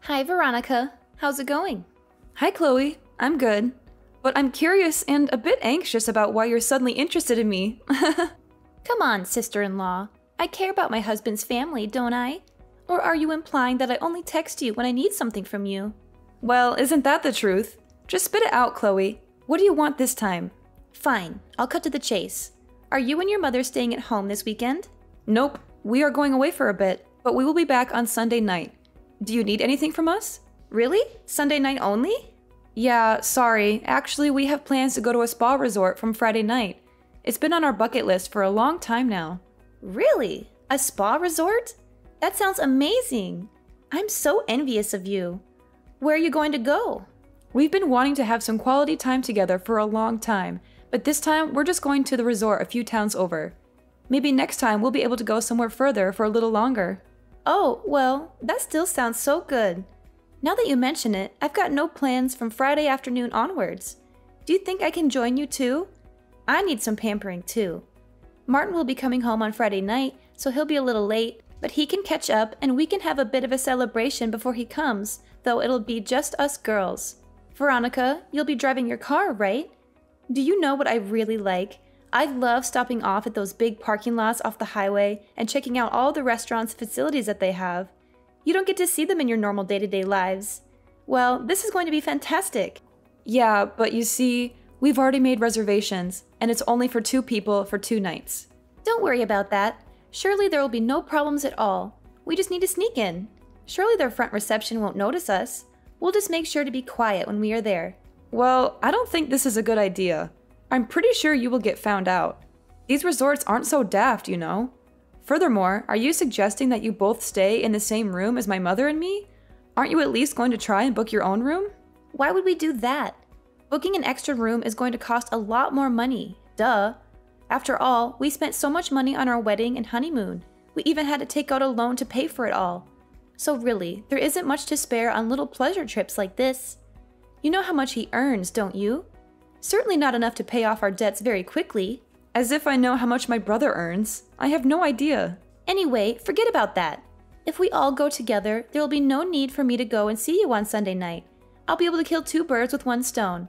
Hi, Veronica. How's it going? Hi, Chloe. I'm good. But I'm curious and a bit anxious about why you're suddenly interested in me. Come on, sister-in-law. I care about my husband's family, don't I? Or are you implying that I only text you when I need something from you? Well, isn't that the truth? Just spit it out, Chloe. What do you want this time? Fine, I'll cut to the chase. Are you and your mother staying at home this weekend? Nope. We are going away for a bit, but we will be back on Sunday night. Do you need anything from us? Really? Sunday night only? Yeah, sorry. Actually, we have plans to go to a spa resort from Friday night. It's been on our bucket list for a long time now. Really? A spa resort? That sounds amazing. I'm so envious of you. Where are you going to go? We've been wanting to have some quality time together for a long time, but this time we're just going to the resort a few towns over. Maybe next time we'll be able to go somewhere further for a little longer. Oh, well, that still sounds so good. Now that you mention it, I've got no plans from Friday afternoon onwards. Do you think I can join you too? I need some pampering too. Martin will be coming home on Friday night, so he'll be a little late, but he can catch up and we can have a bit of a celebration before he comes, though it'll be just us girls. Veronica, you'll be driving your car, right? Do you know what I really like? I love stopping off at those big parking lots off the highway and checking out all the restaurants and facilities that they have. You don't get to see them in your normal day-to-day lives. Well, this is going to be fantastic. Yeah, but you see, we've already made reservations, and it's only for 2 people for 2 nights. Don't worry about that. Surely there will be no problems at all. We just need to sneak in. Surely their front reception won't notice us. We'll just make sure to be quiet when we are there. Well, I don't think this is a good idea. I'm pretty sure you will get found out. These resorts aren't so daft, you know. Furthermore, are you suggesting that you both stay in the same room as my mother and me? Aren't you at least going to try and book your own room? Why would we do that? Booking an extra room is going to cost a lot more money. Duh. After all, we spent so much money on our wedding and honeymoon. We even had to take out a loan to pay for it all. So really, there isn't much to spare on little pleasure trips like this. You know how much he earns, don't you? Certainly not enough to pay off our debts very quickly. As if I know how much my brother earns. I have no idea. Anyway, forget about that. If we all go together, there will be no need for me to go and see you on Sunday night. I'll be able to kill 2 birds with 1 stone.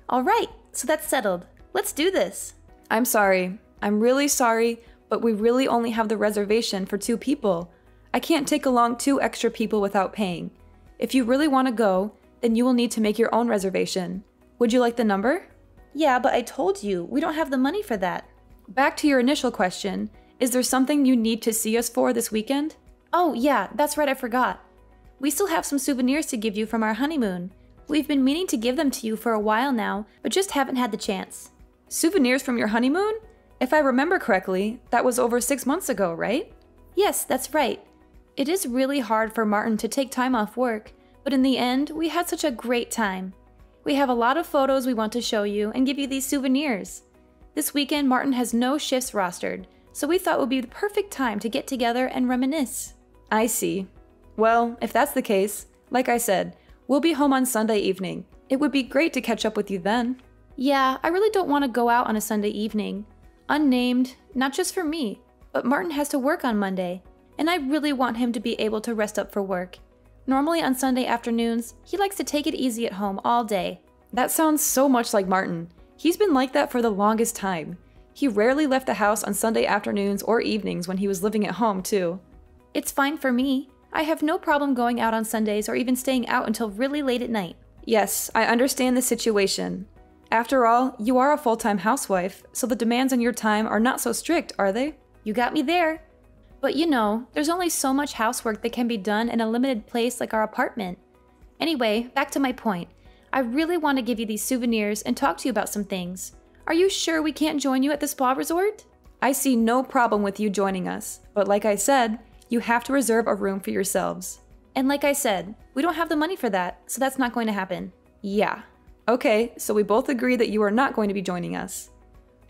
All right, so that's settled. Let's do this. I'm sorry. I'm really sorry, but we really only have the reservation for 2 people. I can't take along 2 extra people without paying. If you really want to go, then you will need to make your own reservation. Would you like the number? Yeah, but I told you, we don't have the money for that. Back to your initial question, is there something you need to see us for this weekend? Oh yeah, that's right, I forgot. We still have some souvenirs to give you from our honeymoon. We've been meaning to give them to you for a while now, but just haven't had the chance. Souvenirs from your honeymoon? If I remember correctly, that was over 6 months ago, right? Yes, that's right. It is really hard for Martin to take time off work, but in the end, we had such a great time. We have a lot of photos we want to show you and give you these souvenirs. This weekend, Martin has no shifts rostered, so we thought it would be the perfect time to get together and reminisce. I see. Well, if that's the case, like I said, we'll be home on Sunday evening. It would be great to catch up with you then. Yeah, I really don't want to go out on a Sunday evening. Unnamed, not just for me, but Martin has to work on Monday, and I really want him to be able to rest up for work. Normally on Sunday afternoons, he likes to take it easy at home all day. That sounds so much like Martin. He's been like that for the longest time. He rarely left the house on Sunday afternoons or evenings when he was living at home, too. It's fine for me. I have no problem going out on Sundays or even staying out until really late at night. Yes, I understand the situation. After all, you are a full-time housewife, so the demands on your time are not so strict, are they? You got me there. But you know, there's only so much housework that can be done in a limited place like our apartment. Anyway, back to my point. I really want to give you these souvenirs and talk to you about some things. Are you sure we can't join you at the spa resort? I see no problem with you joining us, but like I said, you have to reserve a room for yourselves. And like I said, we don't have the money for that, so that's not going to happen. Yeah. Okay, so we both agree that you are not going to be joining us.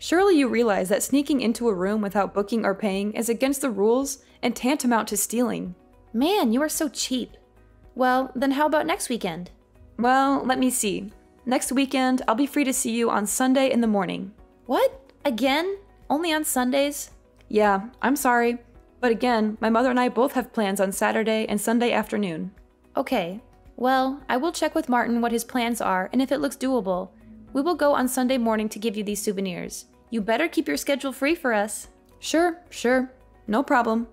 Surely you realize that sneaking into a room without booking or paying is against the rules and tantamount to stealing. Man, you are so cheap. Well, then how about next weekend? Well, let me see. Next weekend, I'll be free to see you on Sunday in the morning. What? Again? Only on Sundays? Yeah, I'm sorry. But again, my mother and I both have plans on Saturday and Sunday afternoon. Okay, Well, I will check with Martin what his plans are and if it looks doable. We will go on Sunday morning to give you these souvenirs. You better keep your schedule free for us. Sure. No problem.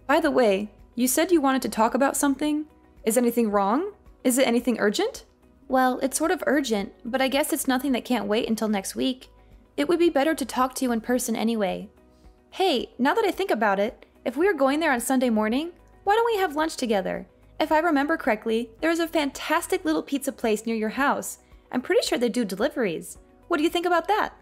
By the way, you said you wanted to talk about something? Is anything wrong? Is it anything urgent? Well, it's sort of urgent, but I guess it's nothing that can't wait until next week. It would be better to talk to you in person anyway. Hey, now that I think about it, if we are going there on Sunday morning, why don't we have lunch together? If I remember correctly, there is a fantastic little pizza place near your house. I'm pretty sure they do deliveries. What do you think about that?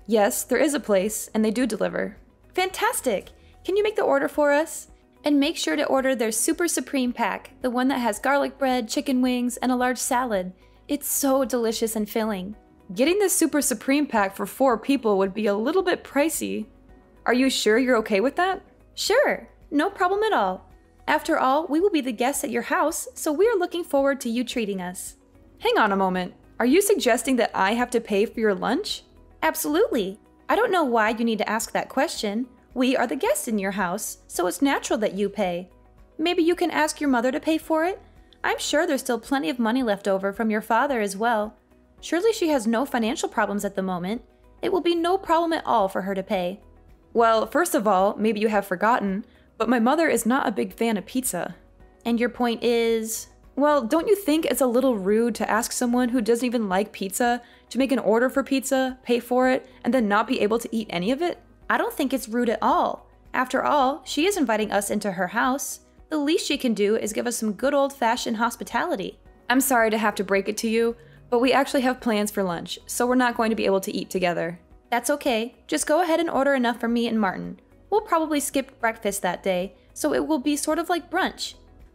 Yes, there is a place, and they do deliver. Fantastic! Can you make the order for us? And make sure to order their Super Supreme pack, the one that has garlic bread, chicken wings, and a large salad. It's so delicious and filling. Getting the Super Supreme pack for 4 people would be a little bit pricey. Are you sure you're okay with that? Sure, no problem at all. After all, we will be the guests at your house, so we are looking forward to you treating us. Hang on a moment. Are you suggesting that I have to pay for your lunch? Absolutely. I don't know why you need to ask that question. We are the guests in your house, so it's natural that you pay. Maybe you can ask your mother to pay for it? I'm sure there's still plenty of money left over from your father as well. Surely she has no financial problems at the moment. It will be no problem at all for her to pay. Well, first of all, maybe you have forgotten, but my mother is not a big fan of pizza. And your point is? Well, don't you think it's a little rude to ask someone who doesn't even like pizza to make an order for pizza, pay for it, and then not be able to eat any of it? I don't think it's rude at all. After all, she is inviting us into her house. The least she can do is give us some good old-fashioned hospitality. I'm sorry to have to break it to you, but we actually have plans for lunch, so we're not going to be able to eat together. That's okay. Just go ahead and order enough for me and Martin. We'll probably skip breakfast that day, so it will be sort of like brunch.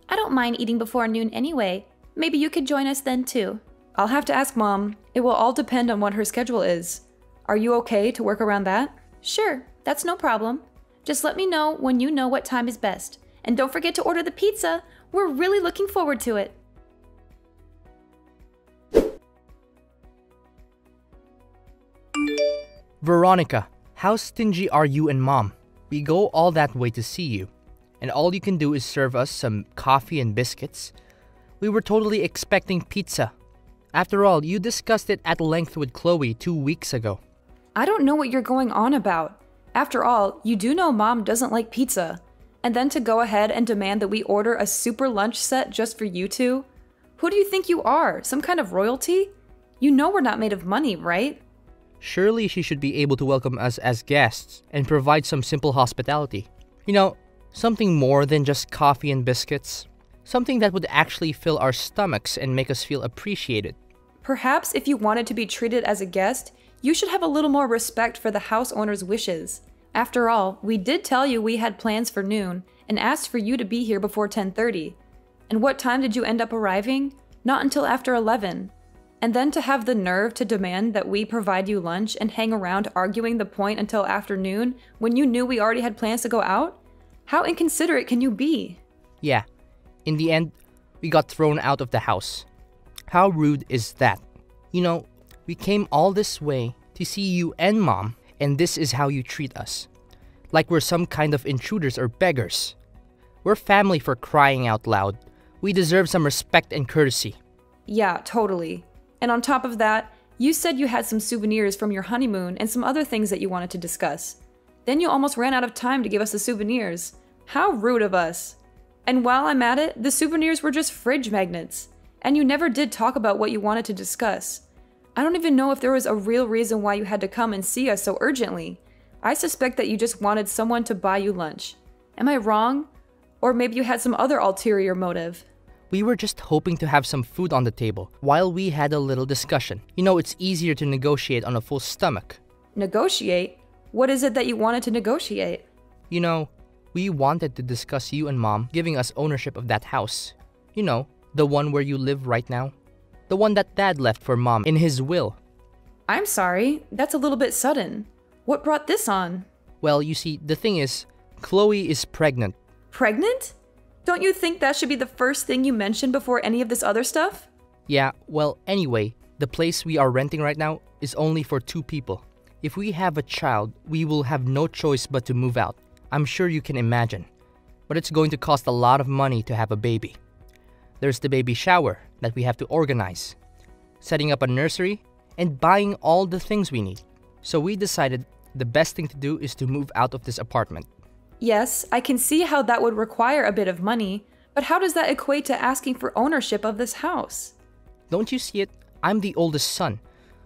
I don't mind eating before noon anyway. Maybe you could join us then too. I'll have to ask Mom. It will all depend on what her schedule is. Are you okay to work around that? Sure, that's no problem. Just let me know when you know what time is best. And don't forget to order the pizza. We're really looking forward to it. Veronica, how stingy are you and Mom? We go all that way to see you, and all you can do is serve us some coffee and biscuits. We were totally expecting pizza. After all, you discussed it at length with Chloe 2 weeks ago. I don't know what you're going on about. After all, you do know Mom doesn't like pizza. And then to go ahead and demand that we order a super lunch set just for you two? Who do you think you are? Some kind of royalty? You know we're not made of money, right? Surely she should be able to welcome us as guests and provide some simple hospitality. You know, something more than just coffee and biscuits. Something that would actually fill our stomachs and make us feel appreciated. Perhaps if you wanted to be treated as a guest, you should have a little more respect for the house owner's wishes. After all, we did tell you we had plans for noon and asked for you to be here before 10:30. And what time did you end up arriving? Not until after 11. And then to have the nerve to demand that we provide you lunch and hang around arguing the point until afternoon when you knew we already had plans to go out? How inconsiderate can you be? Yeah, in the end, we got thrown out of the house. How rude is that? You know, we came all this way to see you and Mom, and this is how you treat us. Like we're some kind of intruders or beggars. We're family, for crying out loud. We deserve some respect and courtesy. Yeah, totally. And on top of that, you said you had some souvenirs from your honeymoon and some other things that you wanted to discuss. Then you almost ran out of time to give us the souvenirs. How rude of us. And while I'm at it, the souvenirs were just fridge magnets. And you never did talk about what you wanted to discuss. I don't even know if there was a real reason why you had to come and see us so urgently. I suspect that you just wanted someone to buy you lunch. Am I wrong? Or maybe you had some other ulterior motive. We were just hoping to have some food on the table while we had a little discussion. You know, it's easier to negotiate on a full stomach. Negotiate? What is it that you wanted to negotiate? You know, we wanted to discuss you and Mom giving us ownership of that house. You know, the one where you live right now. The one that Dad left for Mom in his will. I'm sorry, that's a little bit sudden. What brought this on? Well, you see, the thing is, Chloe is pregnant. Pregnant? Don't you think that should be the first thing you mention before any of this other stuff? Yeah, well, anyway, the place we are renting right now is only for 2 people. If we have a child, we will have no choice but to move out. I'm sure you can imagine. But it's going to cost a lot of money to have a baby. There's the baby shower, that we have to organize, setting up a nursery, and buying all the things we need. So we decided the best thing to do is to move out of this apartment. Yes, I can see how that would require a bit of money, but how does that equate to asking for ownership of this house? Don't you see it? I'm the oldest son,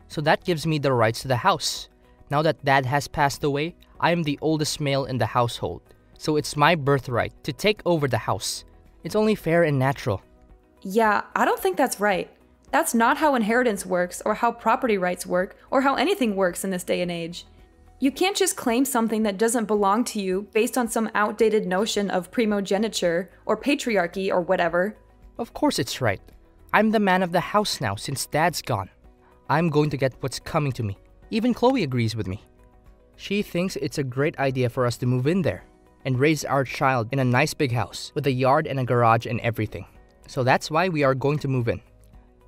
so that gives me the rights to the house. Now that Dad has passed away, I am the oldest male in the household, so it's my birthright to take over the house. It's only fair and natural. Yeah, I don't think that's right. That's not how inheritance works, or how property rights work, or how anything works in this day and age. You can't just claim something that doesn't belong to you based on some outdated notion of primogeniture, or patriarchy, or whatever. Of course it's right. I'm the man of the house now since Dad's gone. I'm going to get what's coming to me. Even Chloe agrees with me. She thinks it's a great idea for us to move in there and raise our child in a nice big house with a yard and a garage and everything. So that's why we are going to move in.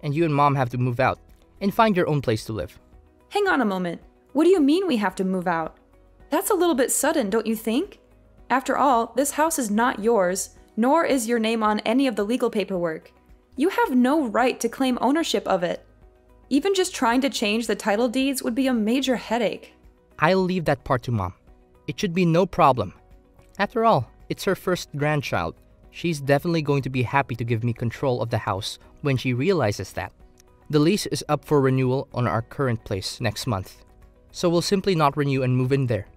And you and Mom have to move out and find your own place to live. Hang on a moment. What do you mean we have to move out? That's a little bit sudden, don't you think? After all, this house is not yours, nor is your name on any of the legal paperwork. You have no right to claim ownership of it. Even just trying to change the title deeds would be a major headache. I'll leave that part to Mom. It should be no problem. After all, it's her first grandchild. She's definitely going to be happy to give me control of the house when she realizes that. The lease is up for renewal on our current place next month, so we'll simply not renew and move in there.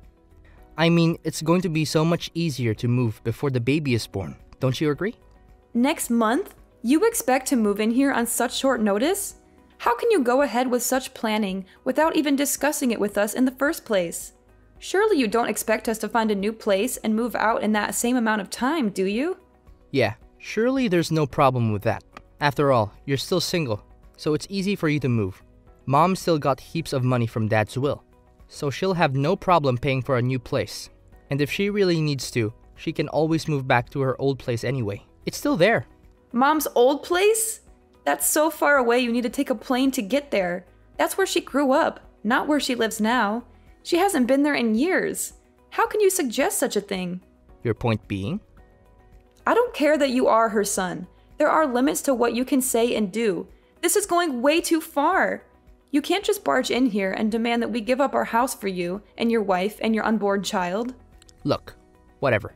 I mean, it's going to be so much easier to move before the baby is born. Don't you agree? Next month? You expect to move in here on such short notice? How can you go ahead with such planning without even discussing it with us in the first place? Surely you don't expect us to find a new place and move out in that same amount of time, do you? Yeah, surely there's no problem with that. After all, you're still single, so it's easy for you to move. Mom still got heaps of money from Dad's will, so she'll have no problem paying for a new place. And if she really needs to, she can always move back to her old place anyway. It's still there. Mom's old place? That's so far away you need to take a plane to get there. That's where she grew up, not where she lives now. She hasn't been there in years. How can you suggest such a thing? Your point being? I don't care that you are her son. There are limits to what you can say and do. This is going way too far. You can't just barge in here and demand that we give up our house for you and your wife and your unborn child. Look, whatever.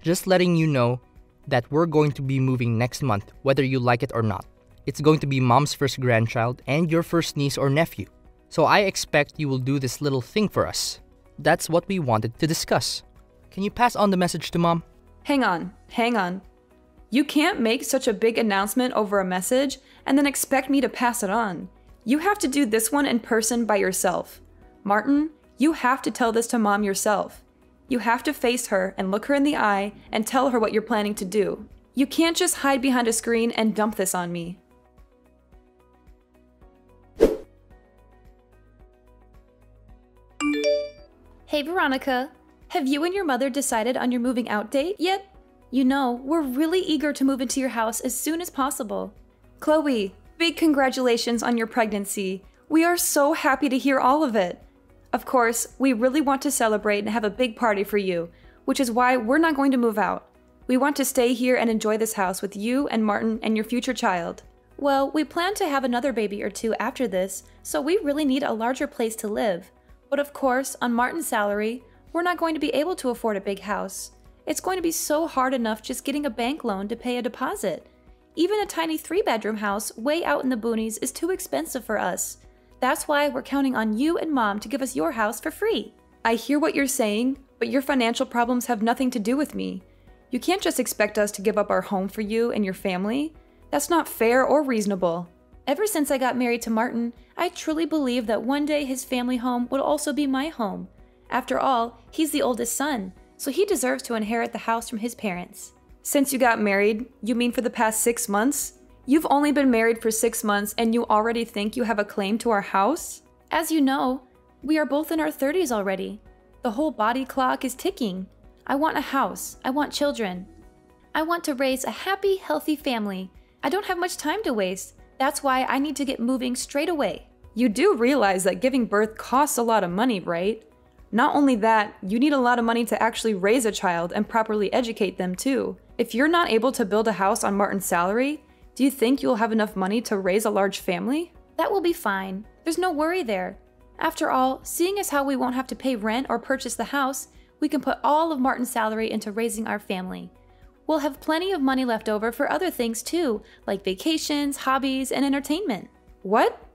Just letting you know that we're going to be moving next month, whether you like it or not. It's going to be Mom's first grandchild and your first niece or nephew. So I expect you will do this little thing for us. That's what we wanted to discuss. Can you pass on the message to Mom? Hang on. You can't make such a big announcement over a message and then expect me to pass it on. You have to do this one in person by yourself. Martin, you have to tell this to Mom yourself. You have to face her and look her in the eye and tell her what you're planning to do. You can't just hide behind a screen and dump this on me. Hey Veronica, have you and your mother decided on your moving out date yet? You know, we're really eager to move into your house as soon as possible. Chloe, big congratulations on your pregnancy. We are so happy to hear all of it. Of course, we really want to celebrate and have a big party for you, which is why we're not going to move out. We want to stay here and enjoy this house with you and Martin and your future child. Well, we plan to have another baby or two after this, so we really need a larger place to live. But of course, on Martin's salary, we're not going to be able to afford a big house. It's going to be so hard enough just getting a bank loan to pay a deposit. Even a tiny 3-bedroom house way out in the boonies is too expensive for us. That's why we're counting on you and Mom to give us your house for free. I hear what you're saying, but your financial problems have nothing to do with me. You can't just expect us to give up our home for you and your family. That's not fair or reasonable. Ever since I got married to Martin, I truly believe that one day his family home would also be my home. After all, he's the oldest son, so he deserves to inherit the house from his parents. Since you got married, you mean for the past 6 months? You've only been married for 6 months and you already think you have a claim to our house? As you know, we are both in our 30s already. The whole body clock is ticking. I want a house. I want children. I want to raise a happy, healthy family. I don't have much time to waste. That's why I need to get moving straight away. You do realize that giving birth costs a lot of money, right? Not only that, you need a lot of money to actually raise a child and properly educate them too. If you're not able to build a house on Martin's salary, Do you think you'll have enough money to raise a large family? That will be fine. There's no worry there. After all, seeing as how we won't have to pay rent or purchase the house, we can put all of Martin's salary into raising our family. We'll have plenty of money left over for other things too, like vacations, hobbies, and entertainment. What?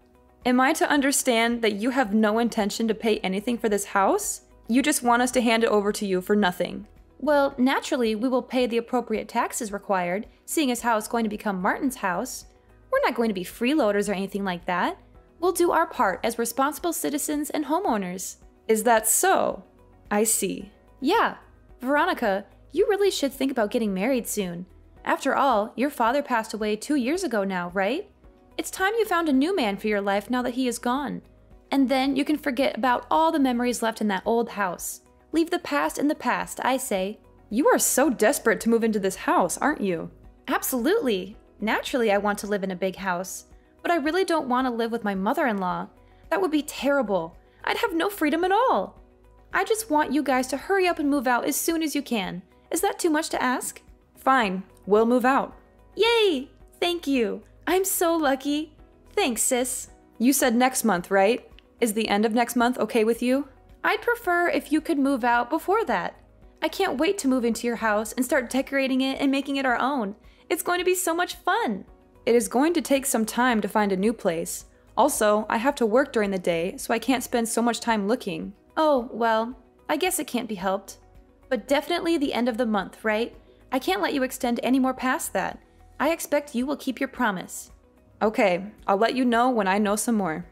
Am I to understand that you have no intention to pay anything for this house? You just want us to hand it over to you for nothing? Well, naturally, we will pay the appropriate taxes required, seeing as how it's going to become Martin's house. We're not going to be freeloaders or anything like that. We'll do our part as responsible citizens and homeowners. Is that so? I see. Yeah. Veronica, you really should think about getting married soon. After all, your father passed away 2 years ago now, right? It's time you found a new man for your life now that he is gone. And then you can forget about all the memories left in that old house. Leave the past in the past, I say. You are so desperate to move into this house, aren't you? Absolutely. Naturally, I want to live in a big house. But I really don't want to live with my mother-in-law. That would be terrible. I'd have no freedom at all. I just want you guys to hurry up and move out as soon as you can. Is that too much to ask? Fine, we'll move out. Yay! Thank you. I'm so lucky. Thanks, sis. You said next month, right? Is the end of next month okay with you? I'd prefer if you could move out before that. I can't wait to move into your house and start decorating it and making it our own. It's going to be so much fun. It is going to take some time to find a new place. Also, I have to work during the day, so I can't spend so much time looking. Oh, well, I guess it can't be helped. But definitely the end of the month, right? I can't let you extend any more past that. I expect you will keep your promise. Okay, I'll let you know when I know some more.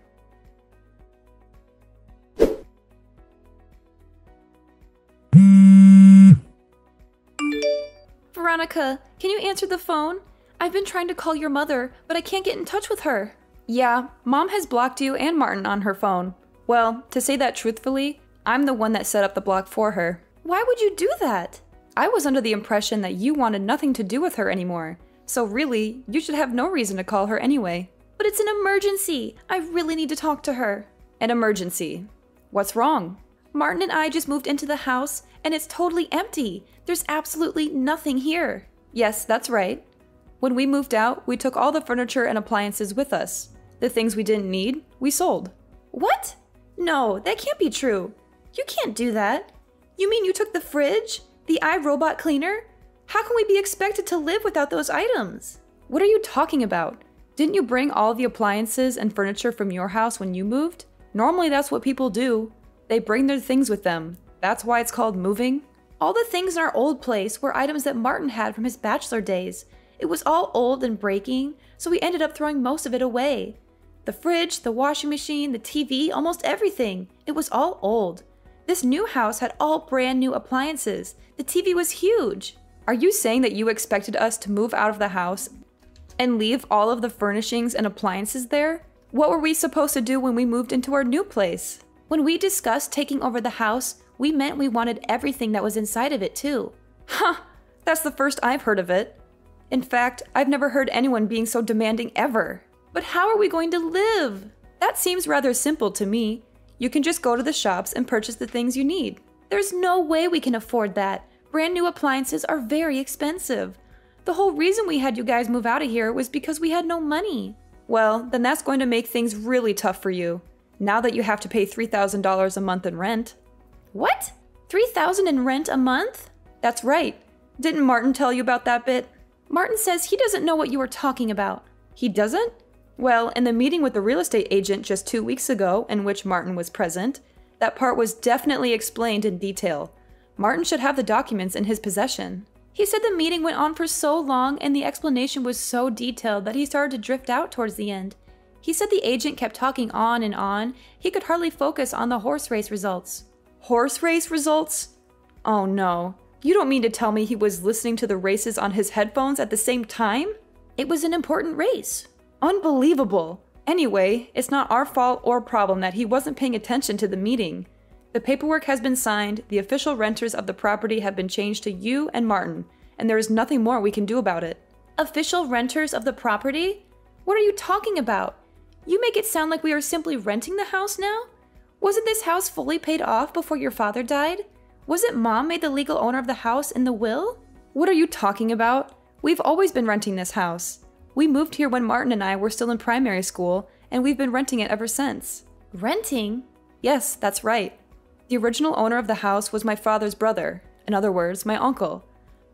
Veronica, can you answer the phone? I've been trying to call your mother, but I can't get in touch with her. Yeah, Mom has blocked you and Martin on her phone. Well, to say that truthfully, I'm the one that set up the block for her. Why would you do that? I was under the impression that you wanted nothing to do with her anymore. So really, you should have no reason to call her anyway. But it's an emergency. I really need to talk to her. An emergency? What's wrong? Martin and I just moved into the house, and it's totally empty. There's absolutely nothing here. Yes, that's right. When we moved out, we took all the furniture and appliances with us. The things we didn't need, we sold. What? No, that can't be true. You can't do that. You mean you took the fridge? The iRobot cleaner? How can we be expected to live without those items? What are you talking about? Didn't you bring all the appliances and furniture from your house when you moved? Normally that's what people do. They bring their things with them. That's why it's called moving. All the things in our old place were items that Martin had from his bachelor days. It was all old and breaking, so we ended up throwing most of it away. The fridge, the washing machine, the TV, almost everything. It was all old. This new house had all brand new appliances. The TV was huge. Are you saying that you expected us to move out of the house and leave all of the furnishings and appliances there? What were we supposed to do when we moved into our new place? When we discussed taking over the house, we meant we wanted everything that was inside of it too. Huh, that's the first I've heard of it. In fact, I've never heard anyone being so demanding ever. But how are we going to live? That seems rather simple to me. You can just go to the shops and purchase the things you need. There's no way we can afford that. Brand new appliances are very expensive. The whole reason we had you guys move out of here was because we had no money. Well, then that's going to make things really tough for you, now that you have to pay $3,000 a month in rent. What? $3,000 in rent a month? That's right. Didn't Martin tell you about that bit? Martin says he doesn't know what you were talking about. He doesn't? Well, in the meeting with the real estate agent just 2 weeks ago, in which Martin was present, that part was definitely explained in detail. Martin should have the documents in his possession. He said the meeting went on for so long and the explanation was so detailed that he started to drift out towards the end. He said the agent kept talking on and on. He could hardly focus on the horse race results. Horse race results? Oh no. You don't mean to tell me he was listening to the races on his headphones at the same time? It was an important race. Unbelievable. Anyway, it's not our fault or problem that he wasn't paying attention to the meeting. The paperwork has been signed, the official renters of the property have been changed to you and Martin, and there is nothing more we can do about it. Official renters of the property? What are you talking about? You make it sound like we are simply renting the house now? Wasn't this house fully paid off before your father died? Wasn't Mom made the legal owner of the house in the will? What are you talking about? We've always been renting this house. We moved here when Martin and I were still in primary school, and we've been renting it ever since. Renting? Yes, that's right. The original owner of the house was my father's brother, in other words, my uncle.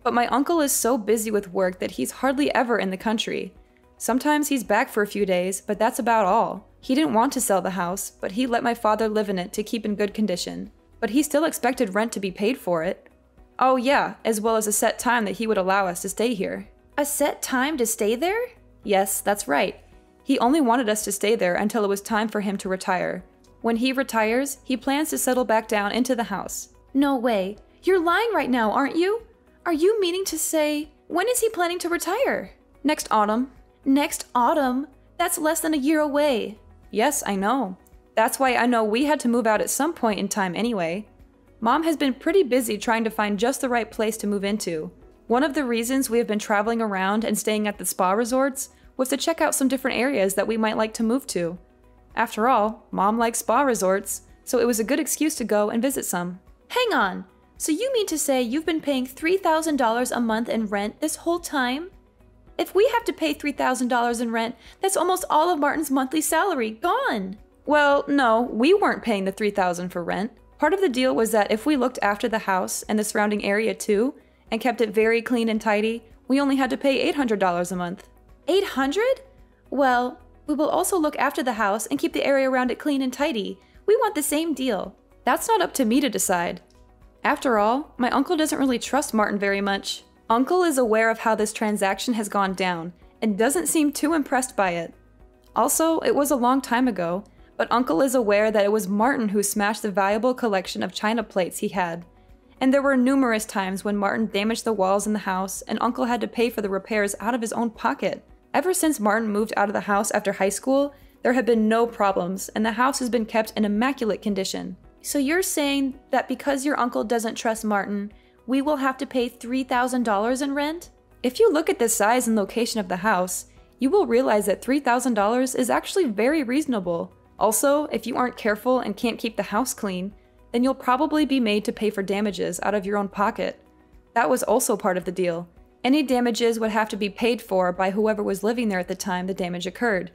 But my uncle is so busy with work that he's hardly ever in the country. Sometimes he's back for a few days, but that's about all. He didn't want to sell the house, but he let my father live in it to keep in good condition. But he still expected rent to be paid for it. Oh yeah, as well as a set time that he would allow us to stay here. A set time to stay there? Yes, that's right. He only wanted us to stay there until it was time for him to retire. When he retires, he plans to settle back down into the house. No way. You're lying right now, aren't you? Are you meaning to say, when is he planning to retire? Next autumn. Next autumn? That's less than a year away. Yes, I know. That's why I know we had to move out at some point in time anyway. Mom has been pretty busy trying to find just the right place to move into. One of the reasons we have been traveling around and staying at the spa resorts was to check out some different areas that we might like to move to. After all, Mom likes spa resorts, so it was a good excuse to go and visit some. Hang on! So you mean to say you've been paying $3,000 a month in rent this whole time? If we have to pay $3,000 in rent, that's almost all of Martin's monthly salary gone! Well, no, we weren't paying the $3,000 for rent. Part of the deal was that if we looked after the house and the surrounding area too, and kept it very clean and tidy, we only had to pay $800 a month. $800? Well, we will also look after the house and keep the area around it clean and tidy. We want the same deal. That's not up to me to decide. After all, my uncle doesn't really trust Martin very much. Uncle is aware of how this transaction has gone down and doesn't seem too impressed by it. Also, it was a long time ago, but Uncle is aware that it was Martin who smashed the valuable collection of china plates he had. And there were numerous times when Martin damaged the walls in the house and Uncle had to pay for the repairs out of his own pocket. Ever since Martin moved out of the house after high school, there have been no problems and the house has been kept in immaculate condition. So you're saying that because your uncle doesn't trust Martin, we will have to pay $3,000 in rent? If you look at the size and location of the house, you will realize that $3,000 is actually very reasonable. Also, if you aren't careful and can't keep the house clean, then you'll probably be made to pay for damages out of your own pocket. That was also part of the deal. Any damages would have to be paid for by whoever was living there at the time the damage occurred.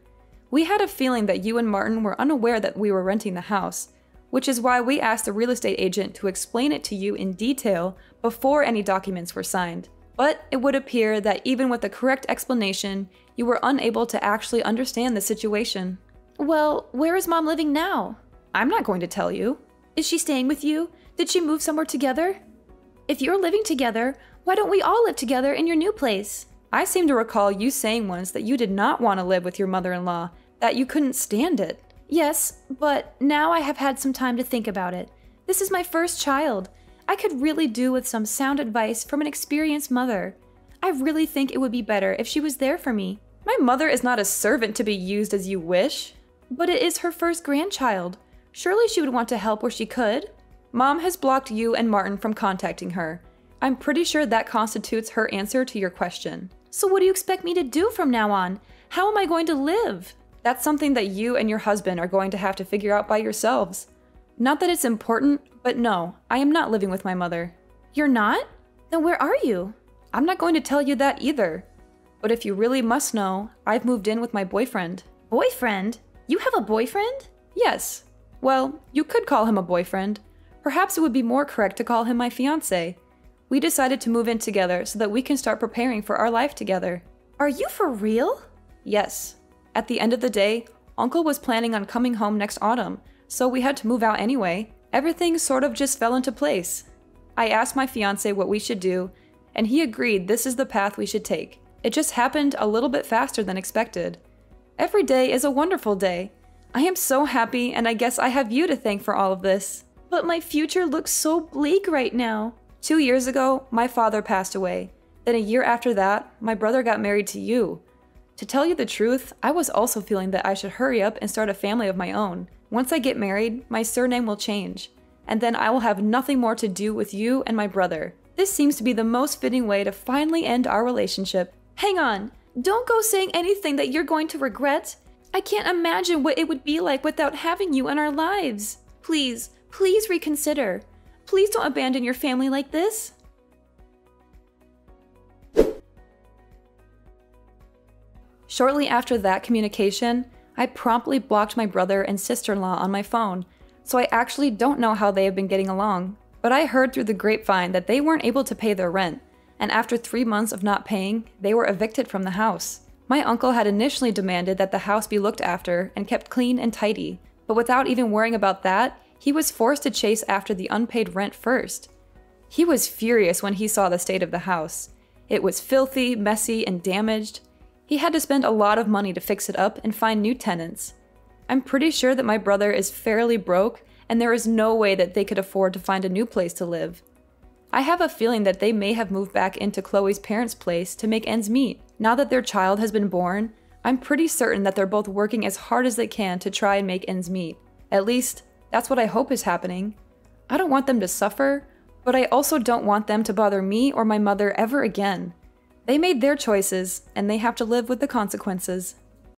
We had a feeling that you and Martin were unaware that we were renting the house, which is why we asked the real estate agent to explain it to you in detail before any documents were signed. But it would appear that even with the correct explanation, you were unable to actually understand the situation. Well, where is Mom living now? I'm not going to tell you. Is she staying with you? Did she move somewhere together? If you're living together, why don't we all live together in your new place? I seem to recall you saying once that you did not want to live with your mother-in-law, that you couldn't stand it. Yes, but now I have had some time to think about it. This is my first child. I could really do with some sound advice from an experienced mother. I really think it would be better if she was there for me. My mother is not a servant to be used as you wish. But it is her first grandchild. Surely she would want to help where she could. Mom has blocked you and Martin from contacting her. I'm pretty sure that constitutes her answer to your question. So what do you expect me to do from now on? How am I going to live? That's something that you and your husband are going to have to figure out by yourselves. Not that it's important, but no, I am not living with my mother. You're not? Then where are you? I'm not going to tell you that either. But if you really must know, I've moved in with my boyfriend. Boyfriend? You have a boyfriend? Yes. Well, you could call him a boyfriend. Perhaps it would be more correct to call him my fiancé. We decided to move in together so that we can start preparing for our life together. Are you for real? Yes. At the end of the day, Uncle was planning on coming home next autumn, so we had to move out anyway. Everything sort of just fell into place. I asked my fiancé what we should do, and he agreed this is the path we should take. It just happened a little bit faster than expected. Every day is a wonderful day. I am so happy, and I guess I have you to thank for all of this. But my future looks so bleak right now. 2 years ago, my father passed away. Then a year after that, my brother got married to you. To tell you the truth, I was also feeling that I should hurry up and start a family of my own. Once I get married, my surname will change, and then I will have nothing more to do with you and my brother. This seems to be the most fitting way to finally end our relationship. Hang on, don't go saying anything that you're going to regret. I can't imagine what it would be like without having you in our lives. Please, please reconsider. Please don't abandon your family like this. Shortly after that communication, I promptly blocked my brother and sister-in-law on my phone, so I actually don't know how they have been getting along. But I heard through the grapevine that they weren't able to pay their rent, and after 3 months of not paying, they were evicted from the house. My uncle had initially demanded that the house be looked after and kept clean and tidy, but without even worrying about that, he was forced to chase after the unpaid rent first. He was furious when he saw the state of the house. It was filthy, messy, and damaged. He had to spend a lot of money to fix it up and find new tenants. I'm pretty sure that my brother is fairly broke, and there is no way that they could afford to find a new place to live. I have a feeling that they may have moved back into Chloe's parents' place to make ends meet. Now that their child has been born, I'm pretty certain that they're both working as hard as they can to try and make ends meet. At least, that's what I hope is happening. I don't want them to suffer, but I also don't want them to bother me or my mother ever again. They made their choices, and they have to live with the consequences.